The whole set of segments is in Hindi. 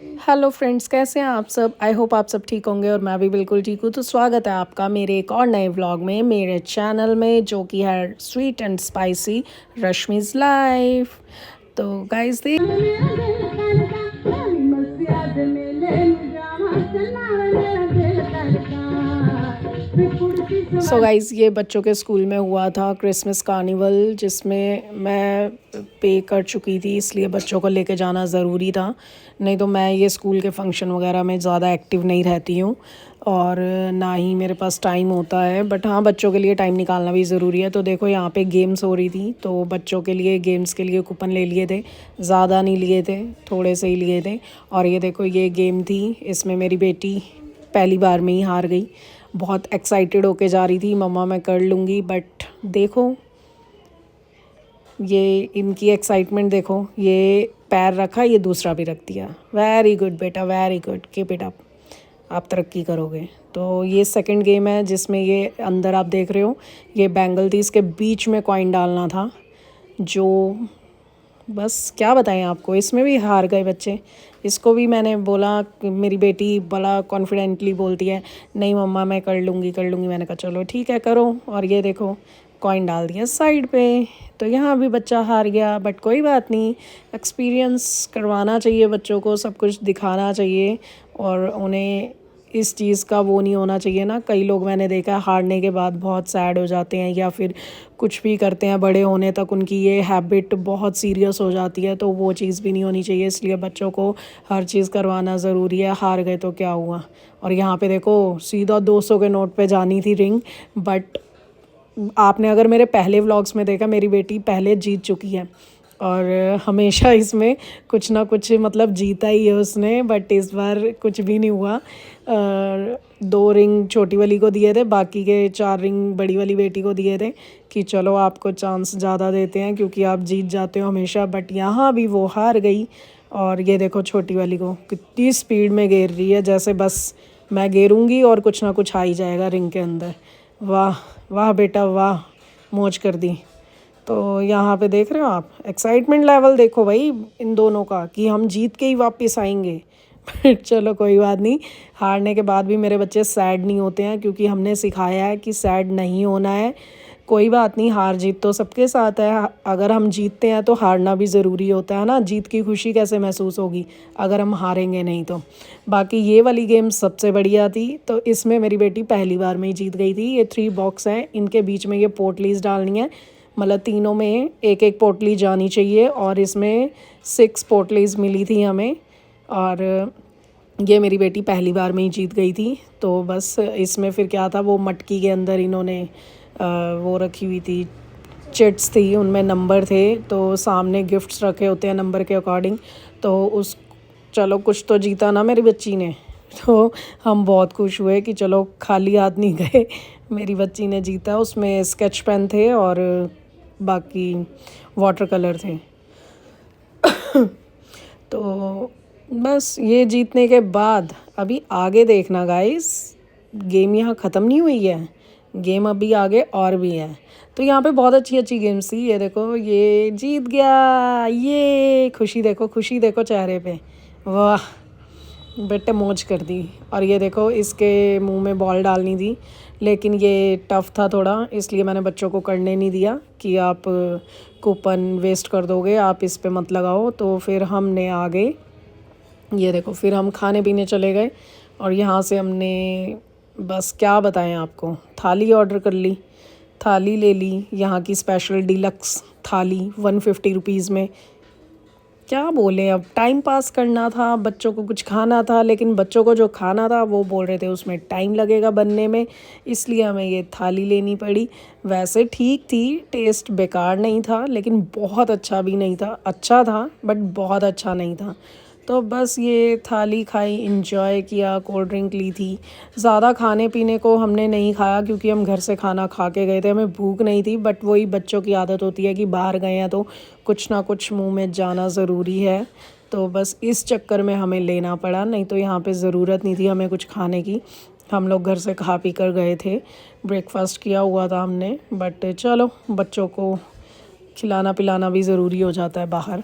हेलो फ्रेंड्स, कैसे हैं आप सब। आई होप आप सब ठीक होंगे और मैं भी बिल्कुल ठीक हूँ। तो स्वागत है आपका मेरे एक और नए व्लॉग में मेरे चैनल में, जो कि है स्वीट एंड स्पाइसी रश्मि's लाइफ। तो गाइस गाइस ये बच्चों के स्कूल में हुआ था क्रिसमस कार्निवल, जिसमें मैं पे कर चुकी थी, इसलिए बच्चों को लेके जाना ज़रूरी था। नहीं तो मैं ये स्कूल के फंक्शन वगैरह में ज़्यादा एक्टिव नहीं रहती हूँ और ना ही मेरे पास टाइम होता है। बट हाँ, बच्चों के लिए टाइम निकालना भी ज़रूरी है। तो देखो यहाँ पे गेम्स हो रही थी, तो बच्चों के लिए गेम्स के लिए कूपन ले लिए थे। ज़्यादा नहीं लिए थे, थोड़े से ही लिए थे। और ये देखो ये गेम थी, इसमें मेरी बेटी पहली बार में ही हार गई। बहुत एक्साइटेड होके जा रही थी, मम्मा मैं कर लूँगी। बट देखो ये इनकी एक्साइटमेंट देखो, ये पैर रखा, ये दूसरा भी रख दिया। वेरी गुड बेटा, very good, keep it up, आप तरक्की करोगे। तो ये सेकंड गेम है जिसमें ये अंदर आप देख रहे हो, ये बैंगल थी, इसके बीच में कॉइन डालना था। जो बस क्या बताएं आपको, इसमें भी हार गए बच्चे। इसको भी मैंने बोला, मेरी बेटी बड़ा कॉन्फिडेंटली बोलती है नहीं मम्मा मैं कर लूँगी कर लूँगी। मैंने कहा चलो ठीक है करो। और ये देखो कॉइन डाल दिया साइड पे। तो यहाँ भी बच्चा हार गया, बट कोई बात नहीं, एक्सपीरियंस करवाना चाहिए बच्चों को, सब कुछ दिखाना चाहिए और उन्हें इस चीज़ का वो नहीं होना चाहिए ना। कई लोग मैंने देखा है हारने के बाद बहुत सैड हो जाते हैं या फिर कुछ भी करते हैं, बड़े होने तक उनकी ये हैबिट बहुत सीरियस हो जाती है। तो वो चीज़ भी नहीं होनी चाहिए, इसलिए बच्चों को हर चीज़ करवाना ज़रूरी है। हार गए तो क्या हुआ। और यहाँ पे देखो सीधा 200 के नोट पे जानी थी रिंग। बट आपने अगर मेरे पहले व्लॉग्स में देखा, मेरी बेटी पहले जीत चुकी है और हमेशा इसमें कुछ ना कुछ मतलब जीता ही है उसने। बट इस बार कुछ भी नहीं हुआ। 2 रिंग छोटी वाली को दिए थे, बाकी के 4 रिंग बड़ी वाली बेटी को दिए थे कि चलो आपको चांस ज़्यादा देते हैं क्योंकि आप जीत जाते हो हमेशा। बट यहाँ भी वो हार गई। और ये देखो छोटी वाली को कितनी स्पीड में घेर रही है, जैसे बस मैं घेरूँगी और कुछ ना कुछ आ ही जाएगा रिंग के अंदर। वाह वाह बेटा वाह, मौज कर दी। तो यहाँ पे देख रहे हो आप, एक्साइटमेंट लेवल देखो भाई इन दोनों का कि हम जीत के ही वापस आएंगे। बट चलो कोई बात नहीं, हारने के बाद भी मेरे बच्चे सैड नहीं होते हैं क्योंकि हमने सिखाया है कि सैड नहीं होना है। कोई बात नहीं, हार जीत तो सबके साथ है। अगर हम जीतते हैं तो हारना भी ज़रूरी होता है ना। जीत की खुशी कैसे महसूस होगी अगर हम हारेंगे नहीं तो। बाकी ये वाली गेम सबसे बढ़िया थी। तो इसमें मेरी बेटी पहली बार में ही जीत गई थी। ये 3 बॉक्स हैं, इनके बीच में ये पोटलीज डालनी है, मतलब तीनों में एक एक पोटली जानी चाहिए। और इसमें 6 पोटलीज मिली थी हमें और ये मेरी बेटी पहली बार में ही जीत गई थी। तो बस इसमें फिर क्या था, वो मटकी के अंदर इन्होंने वो रखी हुई थी, चिट्स थी, उनमें नंबर थे। तो सामने गिफ्ट्स रखे होते हैं नंबर के अकॉर्डिंग। तो उस चलो कुछ तो जीता ना मेरी बच्ची ने। तो हम बहुत खुश हुए कि चलो खाली हाथ नहीं गए, मेरी बच्ची ने जीता। उसमें स्केच पेन थे और बाकी वाटर कलर थे। तो बस ये जीतने के बाद अभी आगे देखना गाइस, गेम यहाँ ख़त्म नहीं हुई है, गेम अभी आगे और भी है। तो यहाँ पे बहुत अच्छी अच्छी गेम्स थी। ये देखो ये जीत गया, ये खुशी देखो चेहरे पे, वाह बेटे मौज कर दी। और ये देखो इसके मुंह में बॉल डालनी थी, लेकिन ये टफ़ था थोड़ा, इसलिए मैंने बच्चों को करने नहीं दिया कि आप कूपन वेस्ट कर दोगे, आप इस पे मत लगाओ। तो फिर हमने आगे ये देखो, फिर हम खाने पीने चले गए और यहाँ से हमने बस क्या बताएं आपको, थाली ऑर्डर कर ली, थाली ले ली, यहाँ की स्पेशल डिलक्स थाली 150 रुपीज़ में। क्या बोले, अब टाइम पास करना था, बच्चों को कुछ खाना था, लेकिन बच्चों को जो खाना था वो बोल रहे थे उसमें टाइम लगेगा बनने में, इसलिए हमें ये थाली लेनी पड़ी। वैसे ठीक थी, टेस्ट बेकार नहीं था लेकिन बहुत अच्छा भी नहीं था, अच्छा था बट बहुत अच्छा नहीं था। तो बस ये थाली खाई, इंजॉय किया, कोल्ड ड्रिंक ली थी। ज़्यादा खाने पीने को हमने नहीं खाया क्योंकि हम घर से खाना खा के गए थे, हमें भूख नहीं थी। बट वही बच्चों की आदत होती है कि बाहर गए हैं तो कुछ ना कुछ मुंह में जाना ज़रूरी है। तो बस इस चक्कर में हमें लेना पड़ा, नहीं तो यहाँ पे ज़रूरत नहीं थी हमें कुछ खाने की। हम लोग घर से खा पी कर गए थे, ब्रेकफास्ट किया हुआ था हमने। बट चलो बच्चों को खिलाना पिलाना भी ज़रूरी हो जाता है बाहर।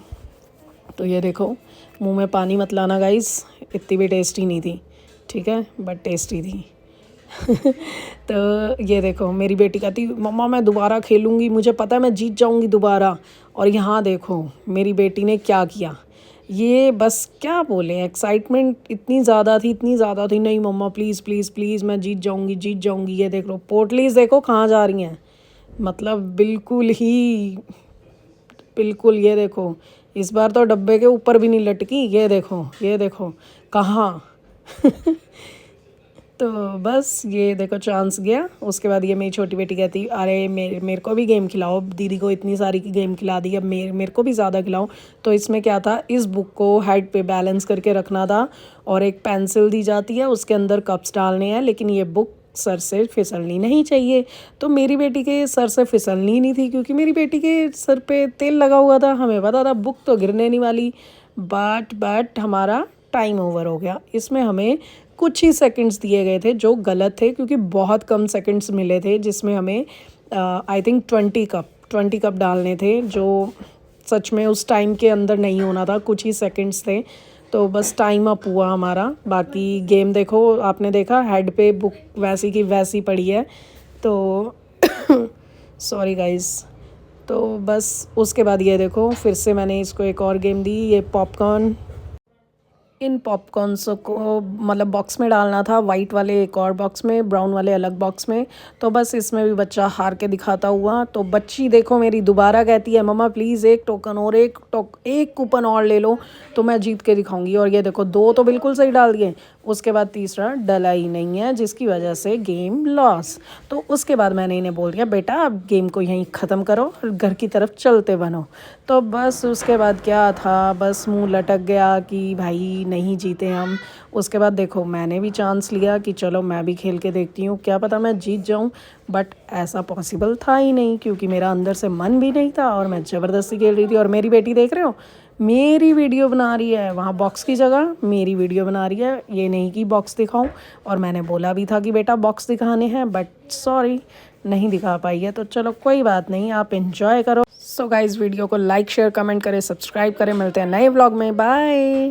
तो ये देखो मुंह में पानी मत लाना गाइस, इतनी भी टेस्टी नहीं थी, ठीक है, बट टेस्टी थी। तो ये देखो मेरी बेटी कहती मम्मा मैं दोबारा खेलूँगी, मुझे पता है मैं जीत जाऊँगी दोबारा। और यहाँ देखो मेरी बेटी ने क्या किया, ये बस क्या बोले, एक्साइटमेंट इतनी ज़्यादा थी, इतनी ज़्यादा थी, नहीं मम्मा प्लीज़ प्लीज़ प्लीज़ मैं जीत जाऊँगी जीत जाऊँगी। ये देख लो पोटलीज देखो कहाँ जा रही हैं, मतलब बिल्कुल ही बिल्कुल। ये देखो इस बार तो डब्बे के ऊपर भी नहीं लटकी, ये देखो कहाँ। तो बस ये देखो चांस गया। उसके बाद ये मेरी छोटी बेटी कहती अरे मेरे को भी गेम खिलाओ, दीदी को इतनी सारी की गेम खिला दी, अब मेरे को भी ज़्यादा खिलाओ। तो इसमें क्या था, इस बुक को हेड पे बैलेंस करके रखना था और एक पेंसिल दी जाती है, उसके अंदर कप्स डालने हैं, लेकिन ये बुक सर से फिसलनी नहीं चाहिए। तो मेरी बेटी के सर से फिसलनी नहीं थी क्योंकि मेरी बेटी के सर पे तेल लगा हुआ था, हमें पता था बुक तो गिरने नहीं वाली। बट हमारा टाइम ओवर हो गया। इसमें हमें कुछ ही सेकंड्स दिए गए थे जो गलत थे, क्योंकि बहुत कम सेकंड्स मिले थे जिसमें हमें आई थिंक 20 कप डालने थे, जो सच में उस टाइम के अंदर नहीं होना था, कुछ ही सेकंड्स थे। तो बस टाइम अप हुआ हमारा। बाकी गेम देखो, आपने देखा हेड पे बुक वैसी की वैसी पड़ी है। तो सॉरी गाइस। तो बस उसके बाद ये देखो फिर से मैंने इसको एक और गेम दी, ये पॉपकॉर्न। इन पॉपकॉर्न्स को मतलब बॉक्स में डालना था, वाइट वाले एक और बॉक्स में, ब्राउन वाले अलग बॉक्स में। तो बस इसमें भी बच्चा हार के दिखाता हुआ। तो बच्ची देखो मेरी दोबारा कहती है मम्मा प्लीज़ एक टोकन और एक कूपन और ले लो तो मैं जीत के दिखाऊंगी। और ये देखो 2 तो बिल्कुल सही डाल दिए, उसके बाद तीसरा डला ही नहीं है, जिसकी वजह से गेम लॉस। तो उसके बाद मैंने इन्हें बोल दिया बेटा अब गेम को यहीं ख़त्म करो और घर की तरफ चलते बनो। तो बस उसके बाद क्या था, बस मुंह लटक गया कि भाई नहीं जीते हम। उसके बाद देखो मैंने भी चांस लिया कि चलो मैं भी खेल के देखती हूँ, क्या पता मैं जीत जाऊँ। बट ऐसा पॉसिबल था ही नहीं क्योंकि मेरा अंदर से मन भी नहीं था और मैं ज़बरदस्ती खेल रही थी। और मेरी बेटी देख रहे हो मेरी वीडियो बना रही है, वहाँ बॉक्स की जगह मेरी वीडियो बना रही है, ये नहीं कि बॉक्स दिखाऊं। और मैंने बोला भी था कि बेटा बॉक्स दिखाने हैं, बट सॉरी नहीं दिखा पाई है। तो चलो कोई बात नहीं, आप एंजॉय करो। सो गाइस वीडियो को लाइक शेयर कमेंट करें, सब्सक्राइब करें। मिलते हैं नए व्लॉग में, बाय।